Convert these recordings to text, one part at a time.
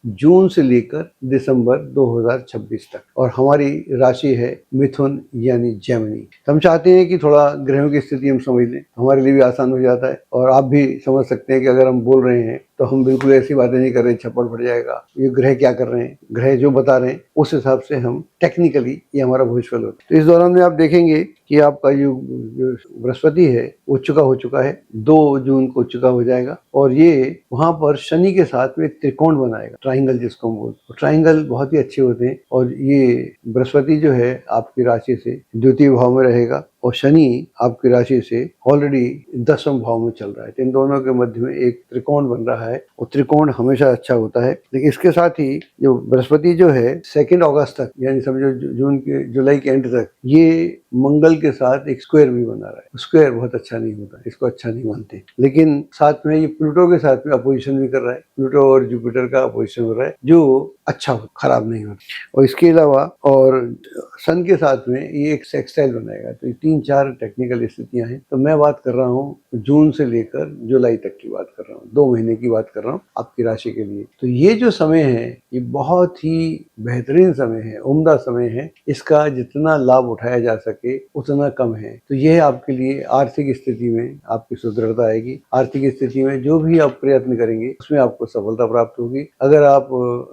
जून से लेकर दिसंबर 2026 तक, और हमारी राशि है मिथुन यानी जेमिनी। हम चाहते हैं कि थोड़ा ग्रहों की स्थिति हम समझ लें, हमारे लिए भी आसान हो जाता है और आप भी समझ सकते हैं कि अगर हम बोल रहे हैं तो हम बिल्कुल ऐसी बातें नहीं कर रहे छप्पड़ पड़ जाएगा, ये ग्रह क्या कर रहे हैं, ग्रह जो बता रहे हैं उस हिसाब से हम टेक्निकली ये हमारा भविष्यफल होता है। तो इस दौरान में आप देखेंगे कि आपका जो बृहस्पति है वो उच्चका हो चुका है, 2 जून को उच्चका हो जाएगा और ये वहां पर शनि के साथ में एक त्रिकोण बनाएगा, ट्राइंगल जिसको हम बोलते हैं। ट्राइंगल बहुत ही अच्छे होते हैं और ये बृहस्पति जो है आपकी राशि से द्वितीय भाव में रहेगा और शनि आपकी राशि से ऑलरेडी 10वें भाव में चल रहा है। तो इन दोनों के मध्य में एक त्रिकोण बन रहा है और त्रिकोण हमेशा अच्छा होता है। लेकिन इसके साथ ही जो बृहस्पति जो है 2 अगस्त तक, यानी समझो जुलाई के एंड तक, ये मंगल के साथ एक स्क्वायर भी बना रहा है। स्क्वायर बहुत अच्छा नहीं होता, इसको अच्छा नहीं मानते, लेकिन साथ में ये प्लूटो के साथ में अपोजिशन भी कर रहा है। प्लूटो और जुपिटर का अपोजिशन हो रहा है जो अच्छा हो, खराब नहीं होता। और इसके अलावा और सन के साथ में ये एक सेक्सटाइल बनाएगा। तो 3-4 टेक्निकल स्थितियां हैं। तो मैं बात कर रहा हूँ जून से लेकर जुलाई तक की बात कर रहा हूँ, 2 महीने की बात कर रहा हूँ आपकी राशि के लिए। तो ये जो समय है ये बहुत ही बेहतरीन समय है, उम्दा समय है। इसका जितना लाभ उठाया जा सके उतना कम है। तो यह आपके लिए आर्थिक स्थिति में आपकी सुदृढ़ता आएगी। आर्थिक स्थिति में जो भी आप प्रयत्न करेंगे उसमें आपको सफलता प्राप्त होगी। अगर आप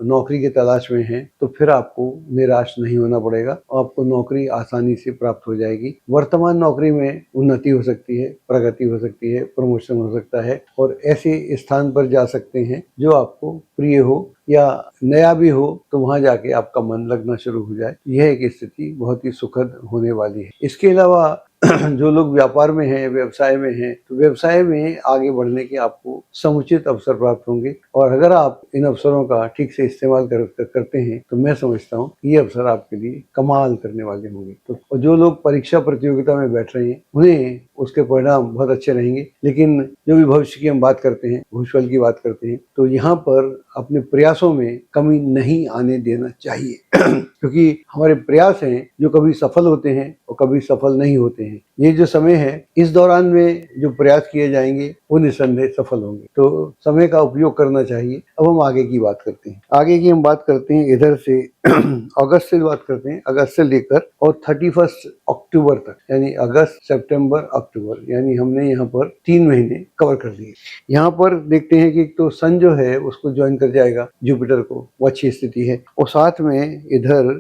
नौकरी की तलाश में हैं तो फिर आपको निराश नहीं होना पड़ेगा, आपको नौकरी आसानी से प्राप्त हो जाएगी। वर्तमान नौकरी में उन्नति हो सकती है, प्रगति हो सकती है, प्रमोशन हो सकता है और ऐसे स्थान पर जा सकते हैं जो आपको प्रिय हो या नया भी हो तो वहां जाके आपका मन लगना शुरू हो जाए। यह एक स्थिति बहुत ही सुखद होने वाली है। इसके अलावा जो लोग व्यापार में हैं, व्यवसाय में हैं, तो व्यवसाय में आगे बढ़ने के आपको समुचित अवसर प्राप्त होंगे और अगर आप इन अवसरों का ठीक से इस्तेमाल करते हैं तो मैं समझता हूँ कि ये अवसर आपके लिए कमाल करने वाले होंगे। तो जो लोग परीक्षा प्रतियोगिता में बैठ रहे हैं उन्हें उसके परिणाम बहुत अच्छे रहेंगे। लेकिन जो भी भविष्य की हम बात करते हैं, भविष्यफल की बात करते हैं, तो यहाँ पर अपने प्रयासों में कमी नहीं आने देना चाहिए क्योंकि हमारे प्रयास हैं जो कभी सफल होते हैं और कभी सफल नहीं होते हैं। ये जो समय है इस दौरान में जो प्रयास किए जाएंगे वो निस्संदेह सफल होंगे। तो समय का उपयोग करना चाहिए। अब हम आगे की बात करते हैं। आगे की हम बात करते हैं इधर से अगस्त से बात करते हैं, अगस्त से लेकर और 31 अक्टूबर तक, यानी अगस्त, सितंबर, अक्टूबर, यानी हमने यहाँ पर 3 महीने कवर कर लिए। यहाँ पर देखते हैं कि एक तो सन जो है उसको ज्वाइन कर जाएगा जुपिटर को, वो अच्छी स्थिति है और साथ में इधर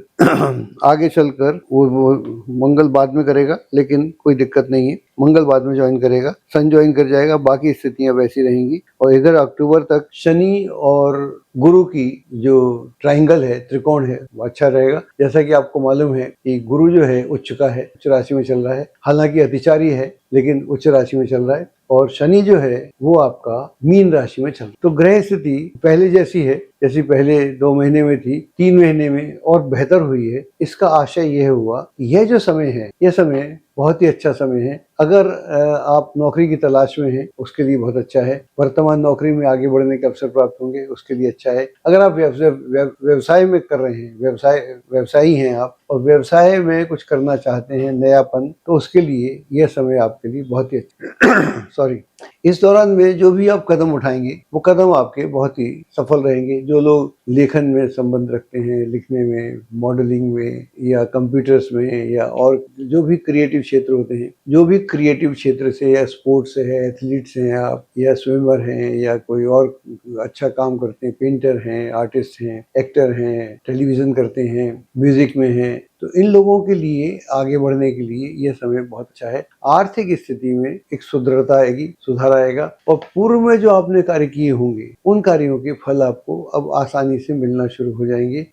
आगे चलकर वो मंगल बाद में करेगा, लेकिन कोई दिक्कत नहीं है, मंगल बाद में ज्वाइन करेगा, सन ज्वाइन कर जाएगा, बाकी स्थितियां वैसी रहेंगी। और इधर अक्टूबर तक शनि और गुरु की जो ट्राइंगल है, त्रिकोण है, वो अच्छा रहेगा। जैसा कि आपको मालूम है कि गुरु जो है उच्च का है, उच्च राशि में चल रहा है, हालांकि अतिचारी है लेकिन उच्च राशि में चल रहा है और शनि जो है वो आपका मीन राशि में चल रहा है। तो ग्रह स्थिति पहले जैसी है, जैसी पहले 2 महीने में थी, 3 महीने में और बेहतर हुई है। इसका आशय यह हुआ यह जो समय है यह समय बहुत ही अच्छा समय है। अगर आप नौकरी की तलाश में हैं उसके लिए बहुत अच्छा है। वर्तमान नौकरी में आगे बढ़ने के अवसर प्राप्त होंगे उसके लिए अच्छा है। अगर आप व्यवसाय में कर रहे हैं, व्यवसायी हैं आप और व्यवसाय में कुछ करना चाहते हैं, नयापन, तो उसके लिए यह समय आपके लिए बहुत ही अच्छा सॉरी इस दौरान में जो भी आप कदम उठाएंगे वो कदम आपके बहुत ही सफल रहेंगे। जो लोग लेखन में संबंध रखते हैं, लिखने में, मॉडलिंग में या कंप्यूटर्स में या और जो भी क्रिएटिव क्षेत्र होते हैं, जो भी क्रिएटिव क्षेत्र से या स्पोर्ट्स से है, एथलीट्स हैं आप या स्विमर हैं या कोई और अच्छा काम करते हैं, पेंटर हैं, आर्टिस्ट हैं, एक्टर हैं, टेलीविजन करते हैं, म्यूजिक में हैं, तो इन लोगों के लिए आगे बढ़ने के लिए यह समय बहुत अच्छा है। आर्थिक स्थिति में एक सुदृढ़ता आएगी, सुधार आएगा और पूर्व में जो आपने कार्य किए होंगे उन कार्यों के फल आपको अब आसानी से मिलना शुरू हो जाएंगे।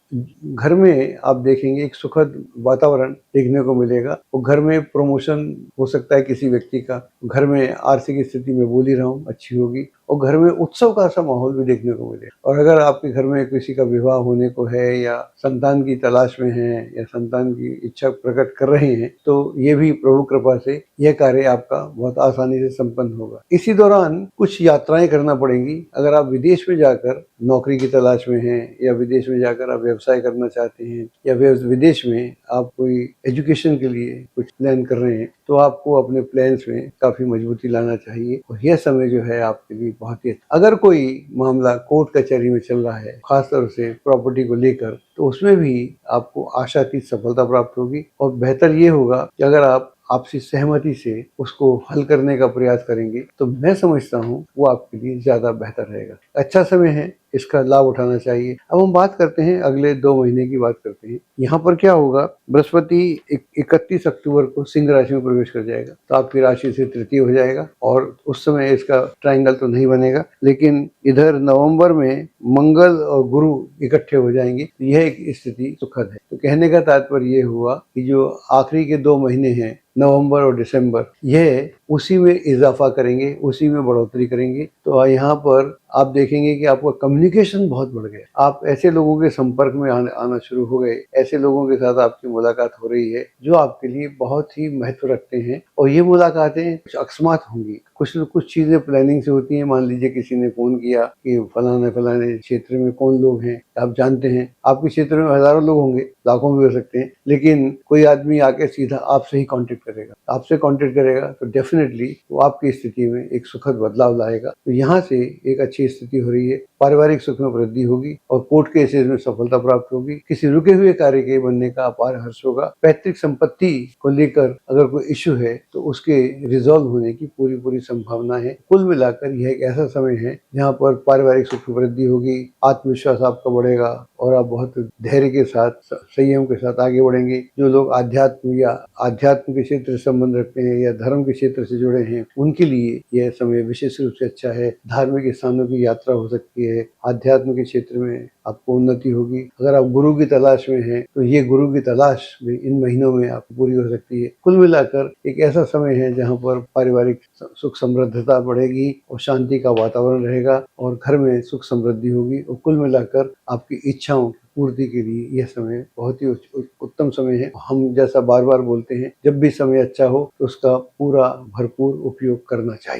घर में आप देखेंगे एक सुखद वातावरण देखने को मिलेगा और घर में प्रमोशन हो सकता है किसी व्यक्ति का। घर में आर्थिक स्थिति में बोल ही रहा हूँ अच्छी होगी और घर में उत्सव का सा माहौल भी देखने को मिलेगा। और अगर आपके घर में किसी का विवाह होने को है या संतान की तलाश में है या संतान की इच्छा प्रकट कर रहे हैं तो ये भी प्रभु कृपा से यह कार्य आपका बहुत आसानी से संपन्न होगा। इसी दौरान कुछ यात्राएं करना पड़ेंगी। अगर आप विदेश में जाकर नौकरी की तलाश में हैं या विदेश में जाकर आप व्यवसाय करना चाहते हैं या विदेश में आप कोई एजुकेशन के लिए कुछ प्लान कर रहे हैं तो आपको अपने प्लान्स में काफ़ी मजबूती लाना चाहिए और यह समय जो है आपके लिए बहुत ही अच्छा। अगर कोई मामला कोर्ट कचहरी में चल रहा है, खासतौर से प्रॉपर्टी को लेकर, तो उसमें भी आपको आशातीत सफलता प्राप्त होगी और बेहतर ये होगा कि अगर आप आपसी सहमति से उसको हल करने का प्रयास करेंगे तो मैं समझता हूँ वो आपके लिए ज़्यादा बेहतर रहेगा। अच्छा समय है, इसका लाभ उठाना चाहिए। अब हम बात करते हैं अगले 2 महीने की बात करते हैं। यहाँ पर क्या होगा, बृहस्पति 31 अक्टूबर को सिंह राशि में प्रवेश कर जाएगा, तो आपकी राशि से तृतीय हो जाएगा और उस समय इसका ट्रायंगल तो नहीं बनेगा, लेकिन इधर नवंबर में मंगल और गुरु इकट्ठे हो जाएंगे, तो यह एक स्थिति सुखद है। तो कहने का तात्पर्य ये हुआ कि जो आखिरी के 2 महीने हैं, नवंबर और दिसंबर, यह उसी में इजाफा करेंगे, उसी में बढ़ोतरी करेंगे। तो यहाँ पर आप देखेंगे कि आपका कम्युनिकेशन बहुत बढ़ गया, आप ऐसे लोगों के संपर्क में आना शुरू हो गए, ऐसे लोगों के साथ आपकी मुलाकात हो रही है जो आपके लिए बहुत ही महत्व रखते हैं और ये मुलाकातें कुछ अकस्मात होंगी, कुछ चीज़ें प्लानिंग से होती हैं। मान लीजिए किसी ने फ़ोन किया कि फलाने क्षेत्र में कौन लोग हैं, आप जानते हैं आपके क्षेत्र में हज़ारों लोग होंगे, लाखों भी हो सकते हैं, लेकिन कोई आदमी आके सीधा आपसे ही कांटेक्ट करेगा तो डेफिनेटली वो आपकी स्थिति में एक सुखद बदलाव लाएगा। तो यहाँ से एक अच्छी स्थिति हो रही है, पारिवारिक सुख में वृद्धि होगी और कोर्ट केसेस में सफलता प्राप्त होगी। किसी रुके हुए कार्य के बनने का अपार हर्ष होगा। पैतृक संपत्ति को लेकर अगर कोई इश्यू है तो उसके रिजॉल्व होने की पूरी संभावना है। कुल मिलाकर यह एक ऐसा समय है जहाँ पर पारिवारिक सुख में वृद्धि होगी, आत्मविश्वास आपका बढ़ेगा और आप बहुत धैर्य के साथ, संयम के साथ आगे बढ़ेंगे। जो लोग आध्यात्म के क्षेत्र से संबंध रखते हैं या धर्म के क्षेत्र से जुड़े हैं, उनके लिए यह समय विशेष रूप से अच्छा है। धार्मिक स्थानों की यात्रा हो सकती है, आध्यात्म के क्षेत्र में आपको उन्नति होगी। अगर आप गुरु की तलाश में हैं तो ये गुरु की तलाश भी इन महीनों में आपको पूरी हो सकती है। कुल मिलाकर एक ऐसा समय है जहाँ पर पारिवारिक सुख समृद्धता बढ़ेगी और शांति का वातावरण रहेगा और घर में सुख समृद्धि होगी और कुल मिलाकर आपकी इच्छाओं की पूर्ति के लिए यह समय बहुत ही उत्तम समय है। हम जैसा बार बार बोलते हैं, जब भी समय अच्छा हो तो उसका पूरा भरपूर उपयोग करना चाहिए।